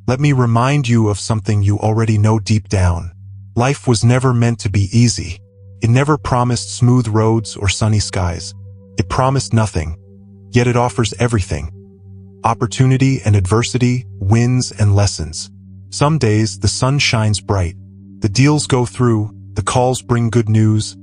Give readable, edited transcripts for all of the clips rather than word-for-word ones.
let me remind you of something you already know deep down. Life was never meant to be easy. It never promised smooth roads or sunny skies. It promised nothing, yet it offers everything. Opportunity and adversity, wins and lessons. Some days the sun shines bright, the deals go through, the calls bring good news,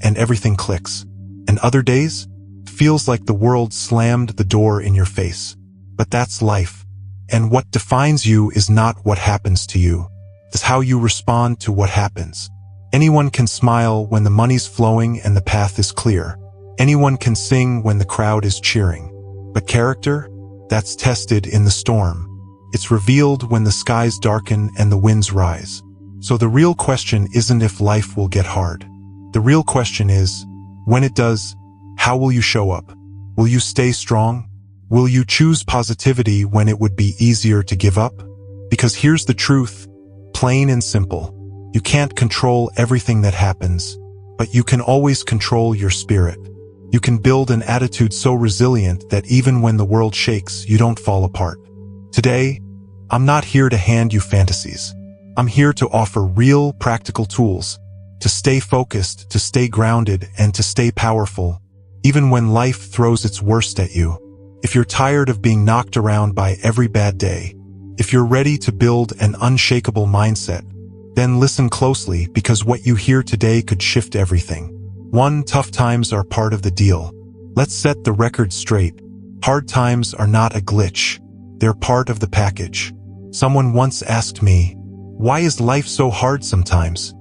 and everything clicks. And other days, feels like the world slammed the door in your face. But that's life. And what defines you is not what happens to you. It's how you respond to what happens. Anyone can smile when the money's flowing and the path is clear. Anyone can sing when the crowd is cheering. But character? That's tested in the storm. It's revealed when the skies darken and the winds rise. So the real question isn't if life will get hard. The real question is, when it does, how will you show up? Will you stay strong? Will you choose positivity when it would be easier to give up? Because here's the truth, plain and simple. You can't control everything that happens, but you can always control your spirit. You can build an attitude so resilient that even when the world shakes, you don't fall apart. Today, I'm not here to hand you fantasies. I'm here to offer real, practical tools to stay focused, to stay grounded, and to stay powerful, even when life throws its worst at you. If you're tired of being knocked around by every bad day, if you're ready to build an unshakable mindset, then listen closely, because what you hear today could shift everything. 1. Tough times are part of the deal. Let's set the record straight. Hard times are not a glitch. They're part of the package. Someone once asked me, "Why is life so hard sometimes?"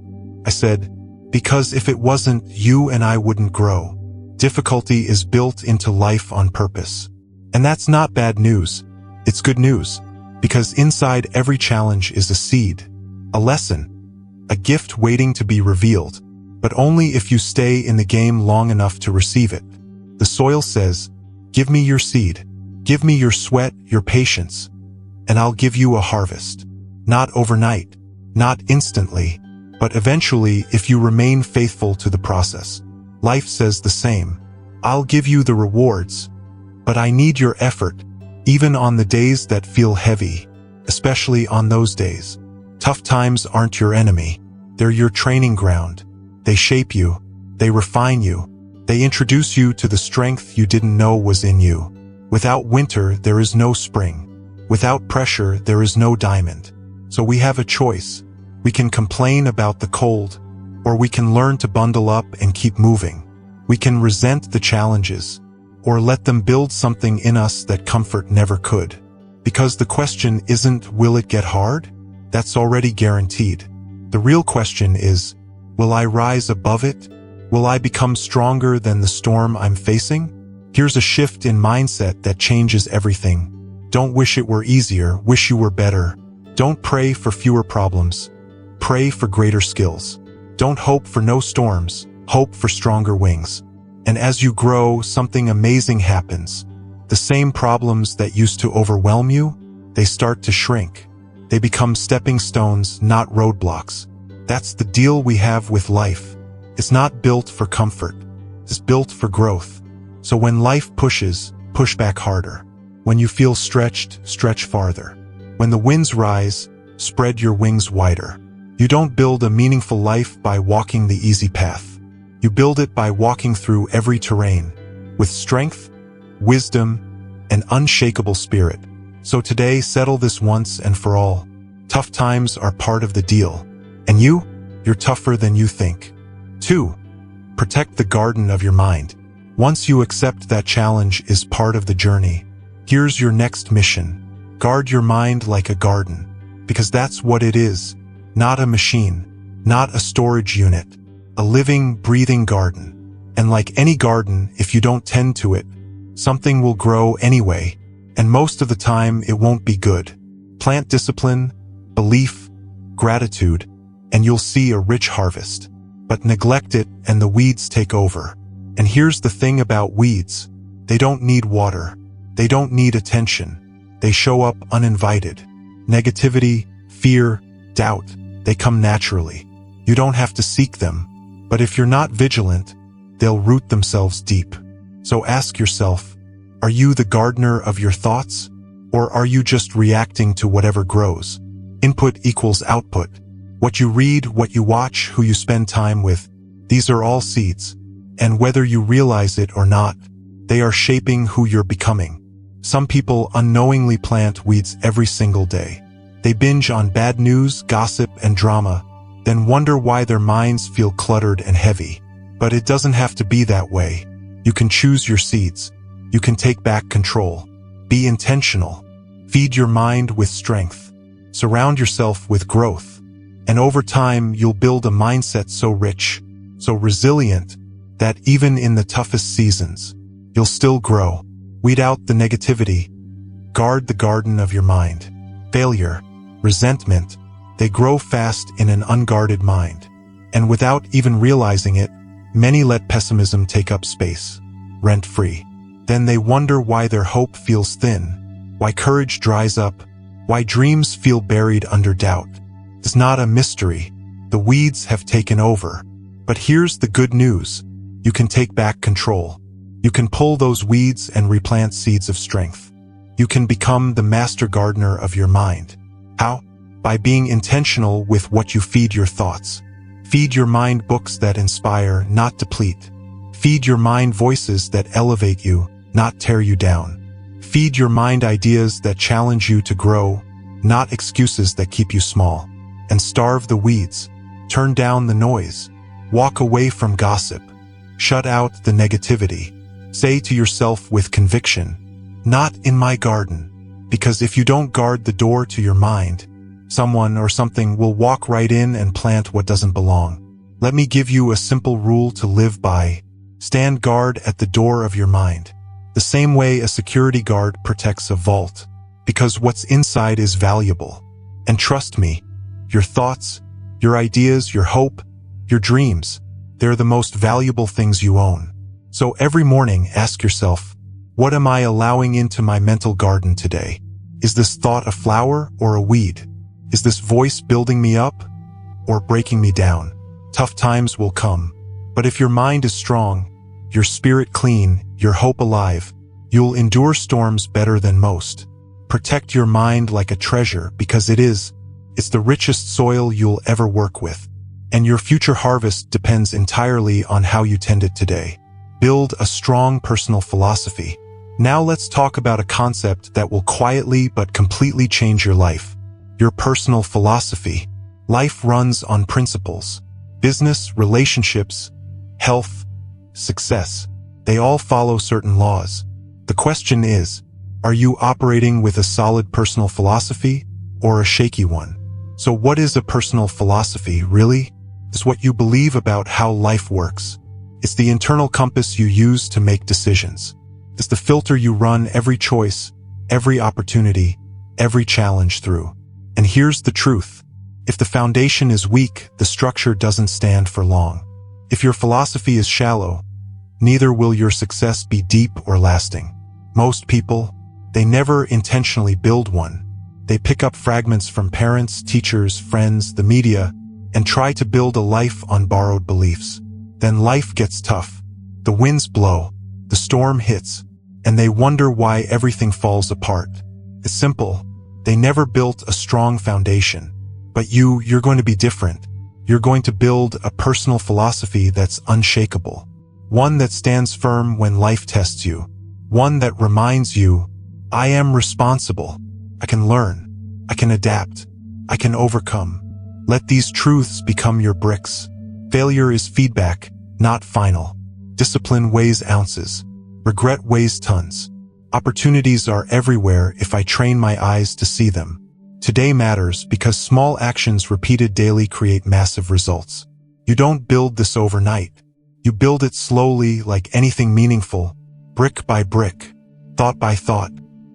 I said, "Because if it wasn't, you and I wouldn't grow." Difficulty is built into life on purpose. And that's not bad news. It's good news. Because inside every challenge is a seed, a lesson, a gift waiting to be revealed, but only if you stay in the game long enough to receive it. The soil says, "Give me your seed. Give me your sweat, your patience, and I'll give you a harvest." Not overnight, not instantly, but eventually if you remain faithful to the process. Life says the same. I'll give you the rewards, but I need your effort, even on the days that feel heavy, especially on those days. Tough times aren't your enemy. They're your training ground. They shape you. They refine you. They introduce you to the strength you didn't know was in you. Without winter, there is no spring. Without pressure, there is no diamond. So we have a choice. We can complain about the cold, or we can learn to bundle up and keep moving. We can resent the challenges, or let them build something in us that comfort never could. Because the question isn't, will it get hard? That's already guaranteed. The real question is, will I rise above it? Will I become stronger than the storm I'm facing? Here's a shift in mindset that changes everything. Don't wish it were easier, wish you were better. Don't pray for fewer problems. Pray for greater skills. Don't hope for no storms, hope for stronger wings. And as you grow, something amazing happens. The same problems that used to overwhelm you, they start to shrink. They become stepping stones, not roadblocks. That's the deal we have with life. It's not built for comfort. It's built for growth. So when life pushes, push back harder. When you feel stretched, stretch farther. When the winds rise, spread your wings wider. You don't build a meaningful life by walking the easy path. You build it by walking through every terrain, with strength, wisdom, and unshakable spirit. So today, settle this once and for all. Tough times are part of the deal. And you're tougher than you think. 2. Protect the garden of your mind. Once you accept that challenge is part of the journey, here's your next mission. Guard your mind like a garden, because that's what it is. Not a machine, not a storage unit, a living, breathing garden. And like any garden, if you don't tend to it, something will grow anyway, and most of the time it won't be good. Plant discipline, belief, gratitude, and you'll see a rich harvest. But neglect it and the weeds take over. And here's the thing about weeds. They don't need water. They don't need attention. They show up uninvited. Negativity, fear, doubt, they come naturally. You don't have to seek them. But if you're not vigilant, they'll root themselves deep. So ask yourself, are you the gardener of your thoughts? Or are you just reacting to whatever grows? Input equals output. What you read, what you watch, who you spend time with, these are all seeds. And whether you realize it or not, they are shaping who you're becoming. Some people unknowingly plant weeds every single day. They binge on bad news, gossip, and drama, then wonder why their minds feel cluttered and heavy. But it doesn't have to be that way. You can choose your seeds. You can take back control. Be intentional. Feed your mind with strength. Surround yourself with growth. And over time, you'll build a mindset so rich, so resilient, that even in the toughest seasons, you'll still grow. Weed out the negativity. Guard the garden of your mind. Failure, resentment, they grow fast in an unguarded mind. And without even realizing it, many let pessimism take up space, rent-free. Then they wonder why their hope feels thin, why courage dries up, why dreams feel buried under doubt. It's not a mystery. The weeds have taken over. But here's the good news. You can take back control. You can pull those weeds and replant seeds of strength. You can become the master gardener of your mind. How? By being intentional with what you feed your thoughts. Feed your mind books that inspire, not deplete. Feed your mind voices that elevate you, not tear you down. Feed your mind ideas that challenge you to grow, not excuses that keep you small. And starve the weeds. Turn down the noise. Walk away from gossip. Shut out the negativity. Say to yourself with conviction, "Not in my garden." Because if you don't guard the door to your mind, someone or something will walk right in and plant what doesn't belong. Let me give you a simple rule to live by. Stand guard at the door of your mind. The same way a security guard protects a vault. Because what's inside is valuable. And trust me, your thoughts, your ideas, your hope, your dreams, they're the most valuable things you own. So every morning, ask yourself, what am I allowing into my mental garden today? Is this thought a flower or a weed? Is this voice building me up or breaking me down? Tough times will come, but if your mind is strong, your spirit clean, your hope alive, you'll endure storms better than most. Protect your mind like a treasure because it's the richest soil you'll ever work with. And your future harvest depends entirely on how you tend it today. Build a strong personal philosophy. Now let's talk about a concept that will quietly but completely change your life. Your personal philosophy. Life runs on principles. Business, relationships, health, success. They all follow certain laws. The question is, are you operating with a solid personal philosophy or a shaky one? So what is a personal philosophy, really? It's what you believe about how life works. It's the internal compass you use to make decisions. It's the filter you run every choice, every opportunity, every challenge through. And here's the truth. If the foundation is weak, the structure doesn't stand for long. If your philosophy is shallow, neither will your success be deep or lasting. Most people, they never intentionally build one. They pick up fragments from parents, teachers, friends, the media, and try to build a life on borrowed beliefs. Then life gets tough. The winds blow, the storm hits, and they wonder why everything falls apart. It's simple. They never built a strong foundation. But you're going to be different. You're going to build a personal philosophy that's unshakable. One that stands firm when life tests you. One that reminds you, I am responsible. I can learn. I can adapt. I can overcome. Let these truths become your bricks. Failure is feedback, not final. Discipline weighs ounces. Regret weighs tons. Opportunities are everywhere if I train my eyes to see them. Today matters because small actions repeated daily create massive results. You don't build this overnight. You build it slowly, like anything meaningful, brick by brick, thought by thought,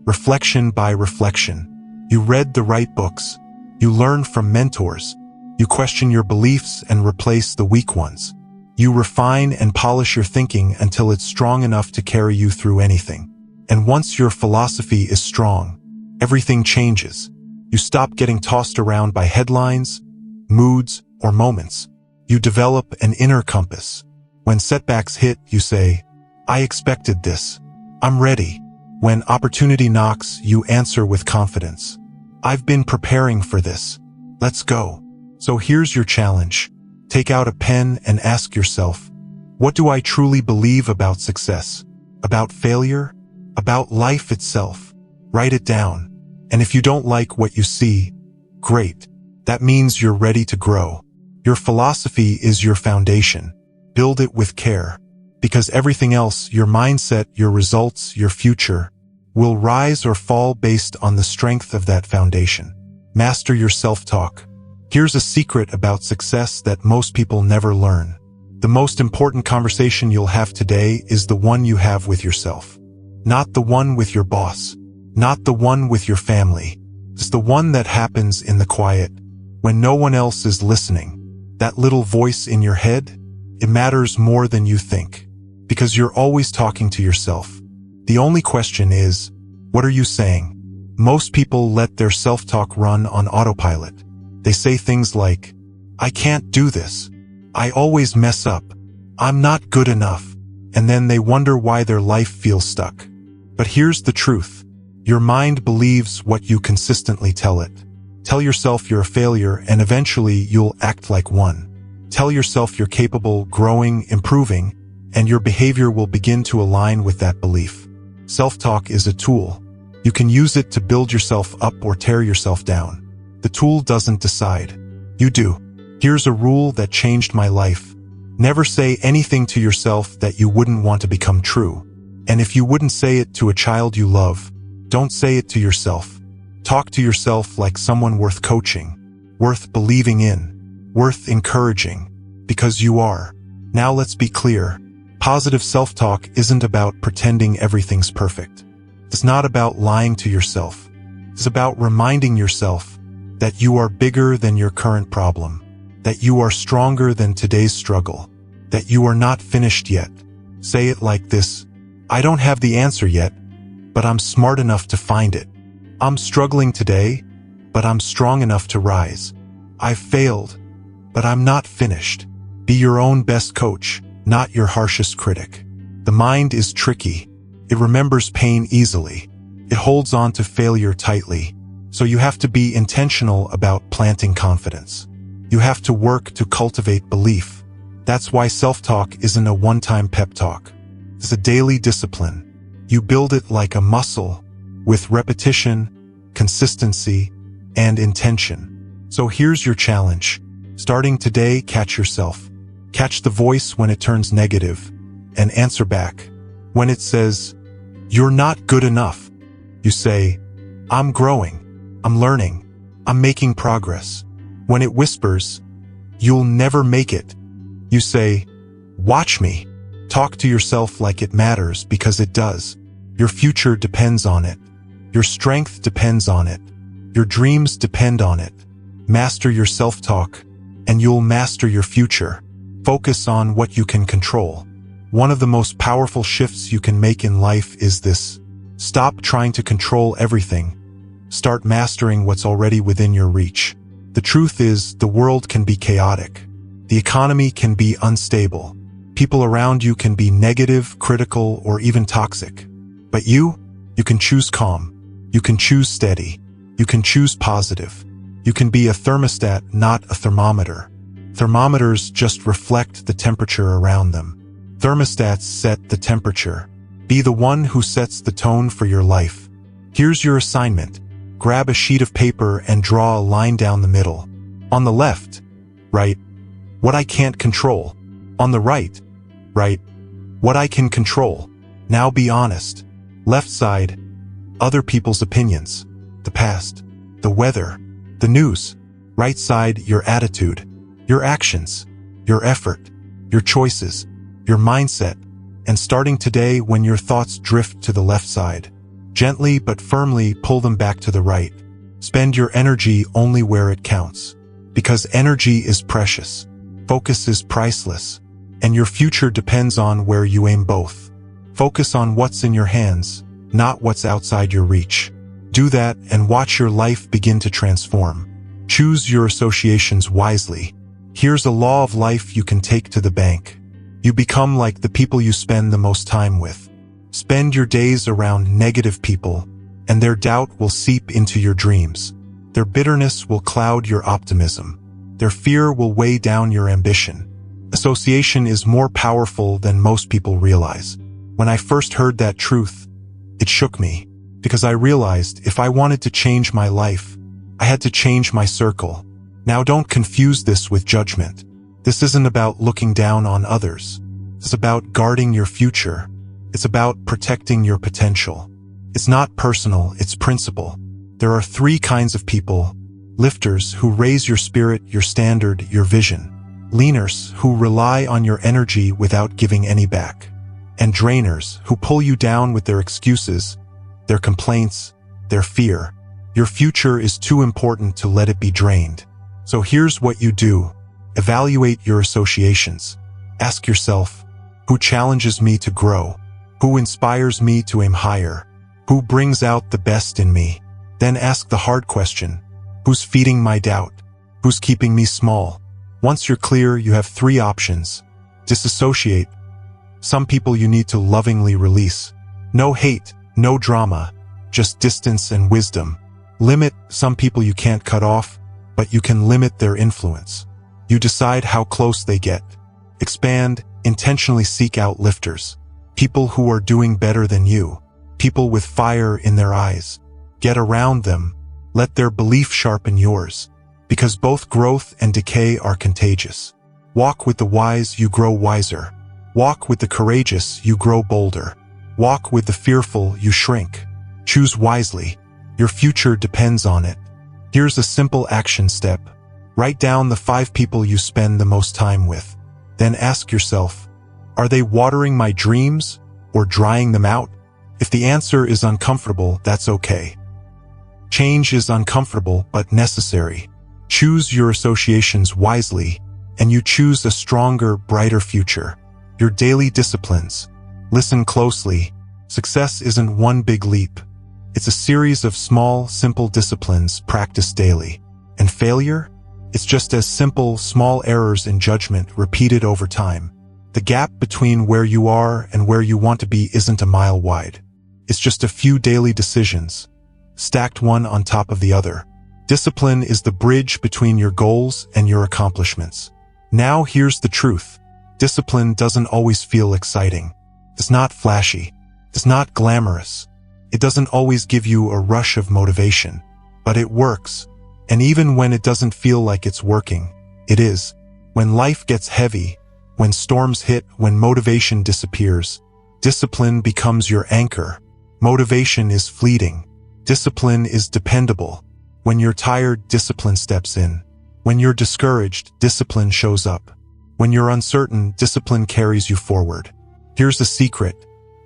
reflection by reflection. You read the right books. You learn from mentors. You question your beliefs and replace the weak ones. You refine and polish your thinking until it's strong enough to carry you through anything. And once your philosophy is strong, everything changes. You stop getting tossed around by headlines, moods, or moments. You develop an inner compass. When setbacks hit, you say, I expected this. I'm ready. When opportunity knocks, you answer with confidence. I've been preparing for this. Let's go. So here's your challenge. Take out a pen and ask yourself, what do I truly believe about success? About failure? About life itself? Write it down. And if you don't like what you see, great. That means you're ready to grow. Your philosophy is your foundation. Build it with care. Because everything else, your mindset, your results, your future, will rise or fall based on the strength of that foundation. Master your self-talk. Here's a secret about success that most people never learn. The most important conversation you'll have today is the one you have with yourself. Not the one with your boss. Not the one with your family. It's the one that happens in the quiet, when no one else is listening. That little voice in your head, it matters more than you think. Because you're always talking to yourself. The only question is, what are you saying? Most people let their self-talk run on autopilot. They say things like, I can't do this. I always mess up. I'm not good enough. And then they wonder why their life feels stuck. But here's the truth. Your mind believes what you consistently tell it. Tell yourself you're a failure and eventually you'll act like one. Tell yourself you're capable, growing, improving, and your behavior will begin to align with that belief. Self-talk is a tool. You can use it to build yourself up or tear yourself down. The tool doesn't decide. You do. Here's a rule that changed my life. Never say anything to yourself that you wouldn't want to become true. And if you wouldn't say it to a child you love, don't say it to yourself. Talk to yourself like someone worth coaching, worth believing in, worth encouraging, because you are. Now let's be clear. Positive self-talk isn't about pretending everything's perfect. It's not about lying to yourself. It's about reminding yourself that you are bigger than your current problem, that you are stronger than today's struggle, that you are not finished yet. Say it like this: I don't have the answer yet, but I'm smart enough to find it. I'm struggling today, but I'm strong enough to rise. I've failed, but I'm not finished. Be your own best coach, not your harshest critic. The mind is tricky. It remembers pain easily. It holds on to failure tightly. So you have to be intentional about planting confidence. You have to work to cultivate belief. That's why self-talk isn't a one-time pep talk. It's a daily discipline. You build it like a muscle, with repetition, consistency, and intention. So here's your challenge. Starting today, catch yourself. Catch the voice when it turns negative, and answer back. When it says, you're not good enough, you say, I'm growing, I'm learning, I'm making progress. When it whispers, you'll never make it, you say, watch me. Talk to yourself like it matters, because it does. Your future depends on it. Your strength depends on it. Your dreams depend on it. Master your self-talk, and you'll master your future. Focus on what you can control. One of the most powerful shifts you can make in life is this. Stop trying to control everything. Start mastering what's already within your reach. The truth is, the world can be chaotic. The economy can be unstable. People around you can be negative, critical, or even toxic. But you can choose calm. You can choose steady. You can choose positive. You can be a thermostat, not a thermometer. Thermometers just reflect the temperature around them. Thermostats set the temperature. Be the one who sets the tone for your life. Here's your assignment. Grab a sheet of paper and draw a line down the middle. On the left, write, what I can't control. On the right, write, what I can control. Now be honest. Left side, other people's opinions, the past, the weather, the news. Right side, your attitude, your actions, your effort, your choices, your mindset. And starting today, when your thoughts drift to the left side, gently but firmly pull them back to the right. Spend your energy only where it counts. Because energy is precious. Focus is priceless. And your future depends on where you aim both. Focus on what's in your hands, not what's outside your reach. Do that and watch your life begin to transform. Choose your associations wisely. Here's a law of life you can take to the bank. You become like the people you spend the most time with. Spend your days around negative people, and their doubt will seep into your dreams. Their bitterness will cloud your optimism. Their fear will weigh down your ambition. Association is more powerful than most people realize. When I first heard that truth, it shook me, because I realized if I wanted to change my life, I had to change my circle. Now don't confuse this with judgment. This isn't about looking down on others. It's about guarding your future. It's about protecting your potential. It's not personal, it's principle. There are three kinds of people: lifters, who raise your spirit, your standard, your vision; leaners, who rely on your energy without giving any back; and drainers, who pull you down with their excuses, their complaints, their fear. Your future is too important to let it be drained. So here's what you do. Evaluate your associations. Ask yourself, who challenges me to grow? Who inspires me to aim higher? Who brings out the best in me? Then ask the hard question, who's feeding my doubt? Who's keeping me small? Once you're clear, you have three options. Disassociate. Some people you need to lovingly release. No hate, no drama, just distance and wisdom. Limit. Some people you can't cut off, but you can limit their influence. You decide how close they get. Expand. Intentionally seek out lifters. People who are doing better than you. People with fire in their eyes. Get around them. Let their belief sharpen yours. Because both growth and decay are contagious. Walk with the wise, you grow wiser. Walk with the courageous, you grow bolder. Walk with the fearful, you shrink. Choose wisely. Your future depends on it. Here's a simple action step. Write down the 5 people you spend the most time with. Then ask yourself, are they watering my dreams or drying them out? If the answer is uncomfortable, that's okay. Change is uncomfortable but necessary. Choose your associations wisely, and you choose a stronger, brighter future. Your daily disciplines. Listen closely. Success isn't one big leap. It's a series of small, simple disciplines practiced daily. And failure? It's just as simple, small errors in judgment repeated over time. The gap between where you are and where you want to be isn't a mile wide. It's just a few daily decisions, stacked one on top of the other. Discipline is the bridge between your goals and your accomplishments. Now here's the truth. Discipline doesn't always feel exciting. It's not flashy. It's not glamorous. It doesn't always give you a rush of motivation. But it works. And even when it doesn't feel like it's working, it is. When life gets heavy, when storms hit, when motivation disappears, discipline becomes your anchor. Motivation is fleeting. Discipline is dependable. When you're tired, discipline steps in. When you're discouraged, discipline shows up. When you're uncertain, discipline carries you forward. Here's the secret.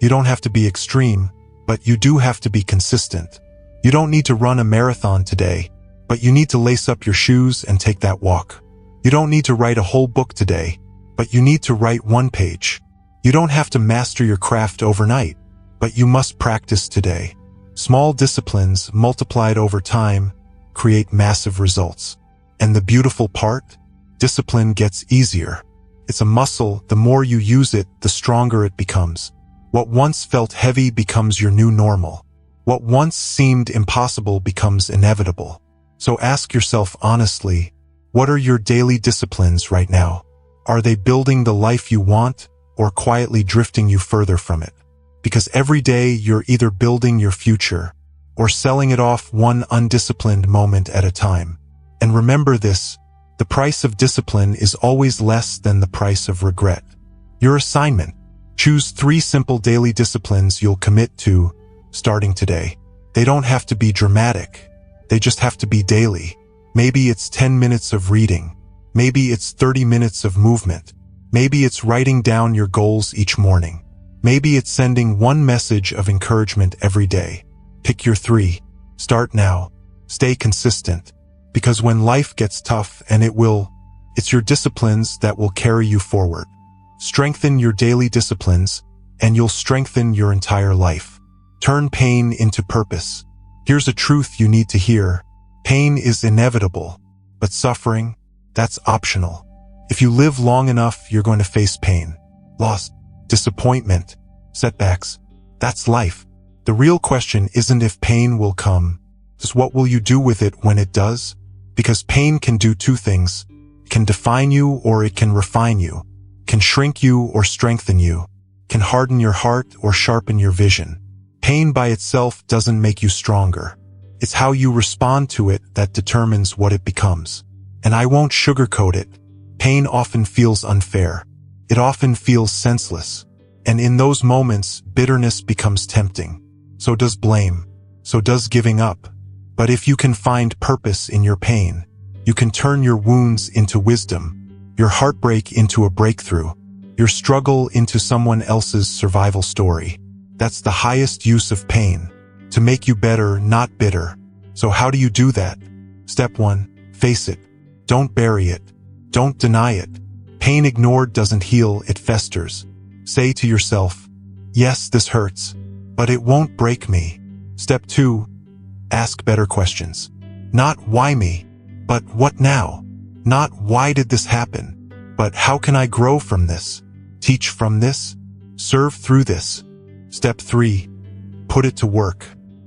You don't have to be extreme, but you do have to be consistent. You don't need to run a marathon today, but you need to lace up your shoes and take that walk. You don't need to write a whole book today, but you need to write 1 page. You don't have to master your craft overnight, but you must practice today. Small disciplines multiplied over time create massive results. And the beautiful part? Discipline gets easier. It's a muscle. The more you use it, the stronger it becomes. What once felt heavy becomes your new normal. What once seemed impossible becomes inevitable. So ask yourself honestly, what are your daily disciplines right now? Are they building the life you want or quietly drifting you further from it? Because every day you're either building your future or selling it off one undisciplined moment at a time. And remember this, the price of discipline is always less than the price of regret. Your assignment: choose 3 simple daily disciplines you'll commit to starting today. They don't have to be dramatic. They just have to be daily. Maybe it's 10 minutes of reading. Maybe it's 30 minutes of movement. Maybe it's writing down your goals each morning. Maybe it's sending 1 message of encouragement every day. Pick your 3. Start now. Stay consistent. Because when life gets tough, and it will, it's your disciplines that will carry you forward. Strengthen your daily disciplines, and you'll strengthen your entire life. Turn pain into purpose. Here's a truth you need to hear. Pain is inevitable, but suffering, that's optional. If you live long enough, you're going to face pain, loss, disappointment, setbacks. That's life. The real question isn't if pain will come, it's what will you do with it when it does? Because pain can do two things. It can define you or it can refine you, can shrink you or strengthen you, can harden your heart or sharpen your vision. Pain by itself doesn't make you stronger. It's how you respond to it that determines what it becomes. And I won't sugarcoat it. Pain often feels unfair. It often feels senseless. And in those moments, bitterness becomes tempting. So does blame. So does giving up. But if you can find purpose in your pain, you can turn your wounds into wisdom, your heartbreak into a breakthrough, your struggle into someone else's survival story. That's the highest use of pain, to make you better, not bitter. So how do you do that? Step 1, face it. Don't bury it. Don't deny it. Pain ignored doesn't heal, it festers. Say to yourself, yes, this hurts, but it won't break me. Step 2, ask better questions. Not why me, but what now? Not why did this happen, but how can I grow from this? Teach from this? Serve through this? Step 3, put it to work.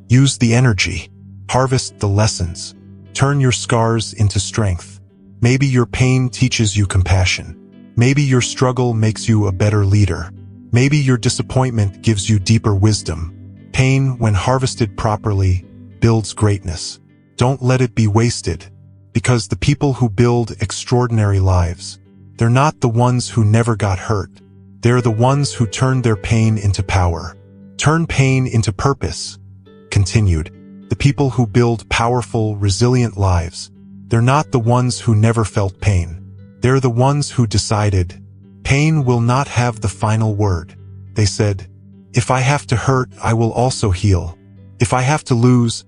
Use the energy. Harvest the lessons. Turn your scars into strength. Maybe your pain teaches you compassion. Maybe your struggle makes you a better leader. Maybe your disappointment gives you deeper wisdom. Pain, when harvested properly, builds greatness. Don't let it be wasted, because the people who build extraordinary lives, they're not the ones who never got hurt. They're the ones who turned their pain into power. Turn pain into purpose. Continued. The people who build powerful, resilient lives, they're not the ones who never felt pain. They're the ones who decided, pain will not have the final word. They said, if I have to hurt, I will also heal. If I have to lose,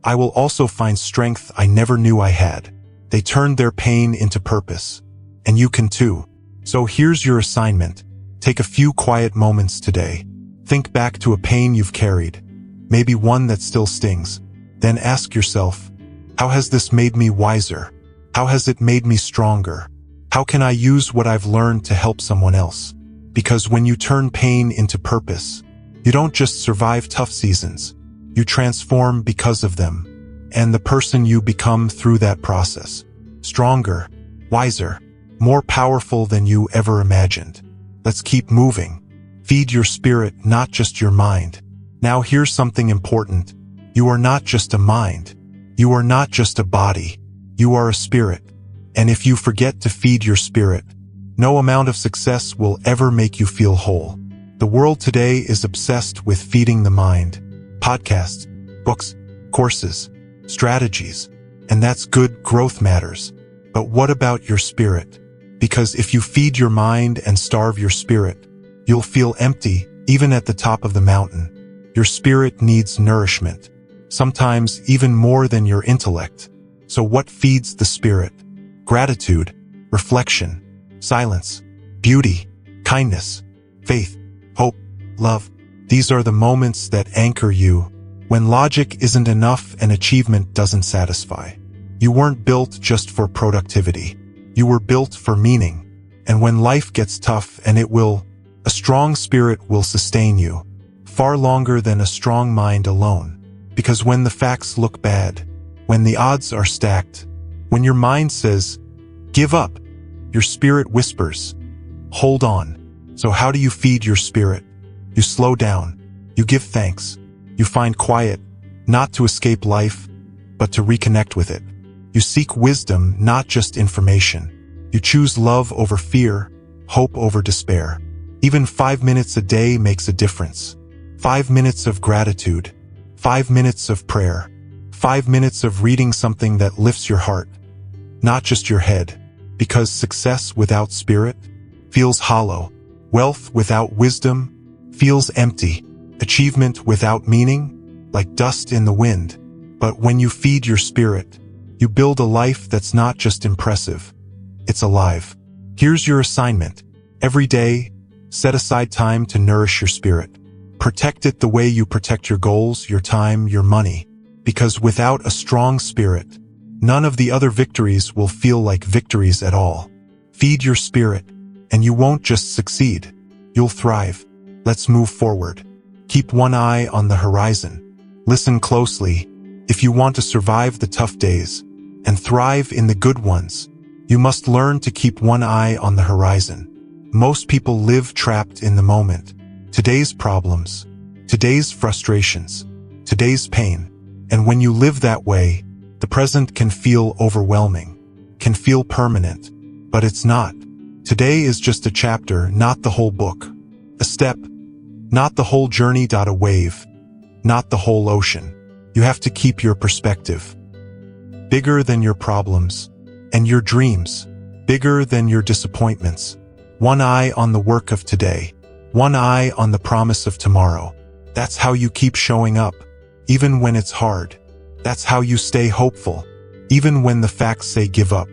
I will also find strength I never knew I had. They turned their pain into purpose. And you can too. So here's your assignment. Take a few quiet moments today. Think back to a pain you've carried, maybe one that still stings. Then ask yourself, how has this made me wiser? How has it made me stronger? How can I use what I've learned to help someone else? Because when you turn pain into purpose, you don't just survive tough seasons. You transform because of them, and the person you become through that process. Stronger, wiser, more powerful than you ever imagined. Let's keep moving. Feed your spirit, not just your mind. Now here's something important. You are not just a mind. You are not just a body. You are a spirit. And if you forget to feed your spirit, no amount of success will ever make you feel whole. The world today is obsessed with feeding the mind. Podcasts, books, courses, strategies. And that's good, growth matters. But what about your spirit? Because if you feed your mind and starve your spirit, you'll feel empty, even at the top of the mountain. Your spirit needs nourishment, sometimes even more than your intellect. So what feeds the spirit? Gratitude, reflection, silence, beauty, kindness, faith, hope, love. These are the moments that anchor you, when logic isn't enough and achievement doesn't satisfy. You weren't built just for productivity. You were built for meaning. And when life gets tough, and it will, a strong spirit will sustain you, far longer than a strong mind alone. Because when the facts look bad, when the odds are stacked, when your mind says, give up, your spirit whispers, hold on. So how do you feed your spirit? You slow down. You give thanks. You find quiet, not to escape life, but to reconnect with it. You seek wisdom, not just information. You choose love over fear, hope over despair. Even 5 minutes a day makes a difference. 5 minutes of gratitude. 5 minutes of prayer. 5 minutes of reading something that lifts your heart, not just your head. Because success without spirit feels hollow. Wealth without wisdom feels empty. Achievement without meaning, like dust in the wind. But when you feed your spirit, you build a life that's not just impressive, it's alive. Here's your assignment. Every day, set aside time to nourish your spirit. Protect it the way you protect your goals, your time, your money. Because without a strong spirit, none of the other victories will feel like victories at all. Feed your spirit, and you won't just succeed. You'll thrive. Let's move forward. Keep one eye on the horizon. Listen closely. If you want to survive the tough days and thrive in the good ones, you must learn to keep one eye on the horizon. Most people live trapped in the moment. Today's problems, today's frustrations, today's pain. And when you live that way, the present can feel overwhelming, can feel permanent, but it's not. Today is just a chapter, not the whole book. A step, not the whole journey. A wave, not the whole ocean. You have to keep your perspective bigger than your problems and your dreams, bigger than your disappointments. One eye on the work of today, one eye on the promise of tomorrow. That's how you keep showing up, even when it's hard. That's how you stay hopeful, even when the facts say give up.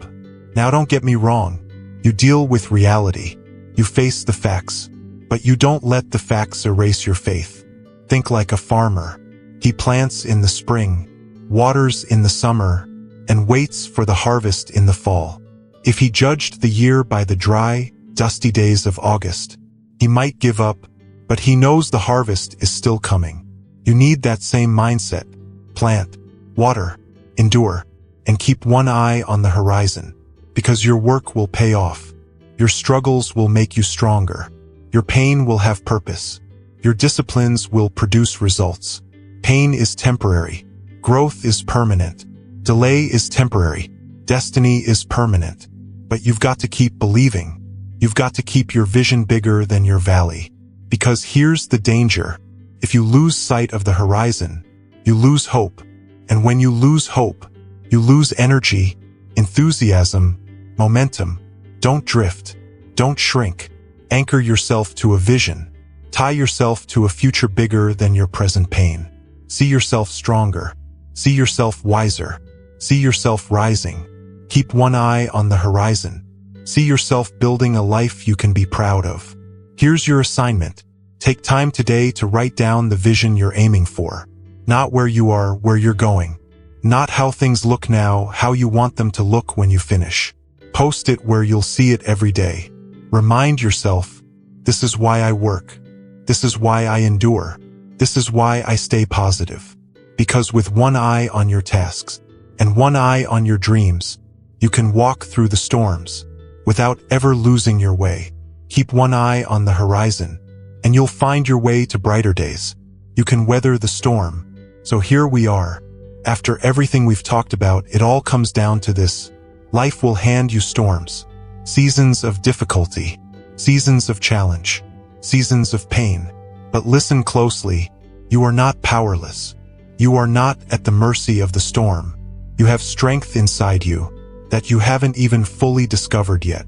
Now don't get me wrong, you deal with reality, you face the facts, but you don't let the facts erase your faith. Think like a farmer. He plants in the spring, waters in the summer, and waits for the harvest in the fall. If he judged the year by the dry, dusty days of August, he might give up, but he knows the harvest is still coming. You need that same mindset. Plant, water, endure, and keep one eye on the horizon, because your work will pay off. Your struggles will make you stronger. Your pain will have purpose. Your disciplines will produce results. Pain is temporary. Growth is permanent. Delay is temporary. Destiny is permanent. But you've got to keep believing. You've got to keep your vision bigger than your valley. Because here's the danger. If you lose sight of the horizon, you lose hope. And when you lose hope, you lose energy, enthusiasm, momentum. Don't drift. Don't shrink. Anchor yourself to a vision. Tie yourself to a future bigger than your present pain. See yourself stronger. See yourself wiser. See yourself rising. Keep one eye on the horizon. See yourself building a life you can be proud of. Here's your assignment. Take time today to write down the vision you're aiming for. Not where you are, where you're going. Not how things look now, how you want them to look when you finish. Post it where you'll see it every day. Remind yourself, this is why I work. This is why I endure. This is why I stay positive. Because with one eye on your tasks and one eye on your dreams, you can walk through the storms without ever losing your way. Keep one eye on the horizon, and you'll find your way to brighter days. You can weather the storm. So here we are. After everything we've talked about, it all comes down to this. Life will hand you storms. Seasons of difficulty, seasons of challenge, seasons of pain. But listen closely, you are not powerless. You are not at the mercy of the storm. You have strength inside you that you haven't even fully discovered yet.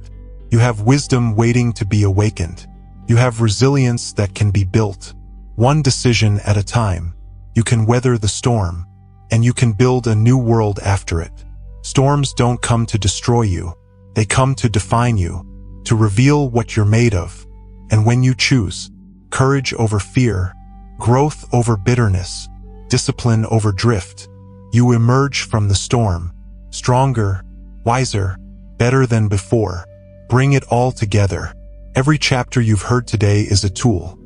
You have wisdom waiting to be awakened. You have resilience that can be built. One decision at a time. You can weather the storm, and you can build a new world after it. Storms don't come to destroy you. They come to define you, to reveal what you're made of. And when you choose courage over fear, growth over bitterness, discipline over drift, you emerge from the storm, stronger, wiser, better than before. Bring it all together. Every chapter you've heard today is a tool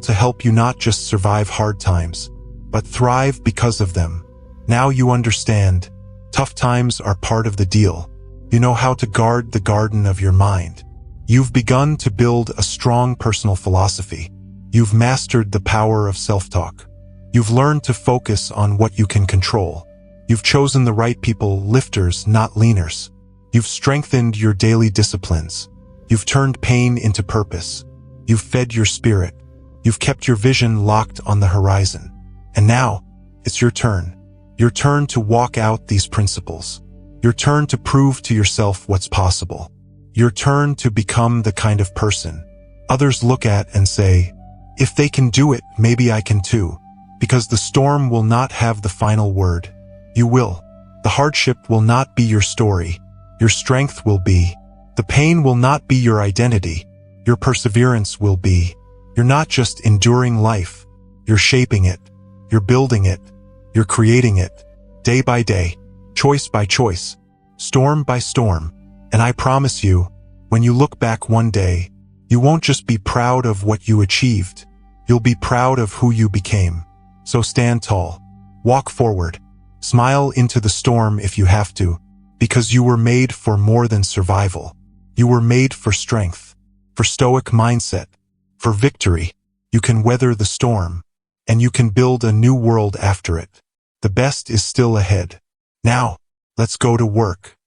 to help you not just survive hard times, but thrive because of them. Now you understand, tough times are part of the deal. You know how to guard the garden of your mind. You've begun to build a strong personal philosophy. You've mastered the power of self-talk. You've learned to focus on what you can control. You've chosen the right people, lifters, not leaners. You've strengthened your daily disciplines. You've turned pain into purpose. You've fed your spirit. You've kept your vision locked on the horizon. And now, it's your turn. Your turn to walk out these principles. Your turn to prove to yourself what's possible. Your turn to become the kind of person others look at and say, if they can do it, maybe I can too. Because the storm will not have the final word. You will. The hardship will not be your story. Your strength will be. The pain will not be your identity. Your perseverance will be. You're not just enduring life. You're shaping it. You're building it. You're creating it. Day by day. Choice by choice. Storm by storm. And I promise you, when you look back one day, you won't just be proud of what you achieved. You'll be proud of who you became. So stand tall. Walk forward. Smile into the storm if you have to, because you were made for more than survival. You were made for strength, for stoic mindset, for victory. You can weather the storm, and you can build a new world after it. The best is still ahead. Now, let's go to work.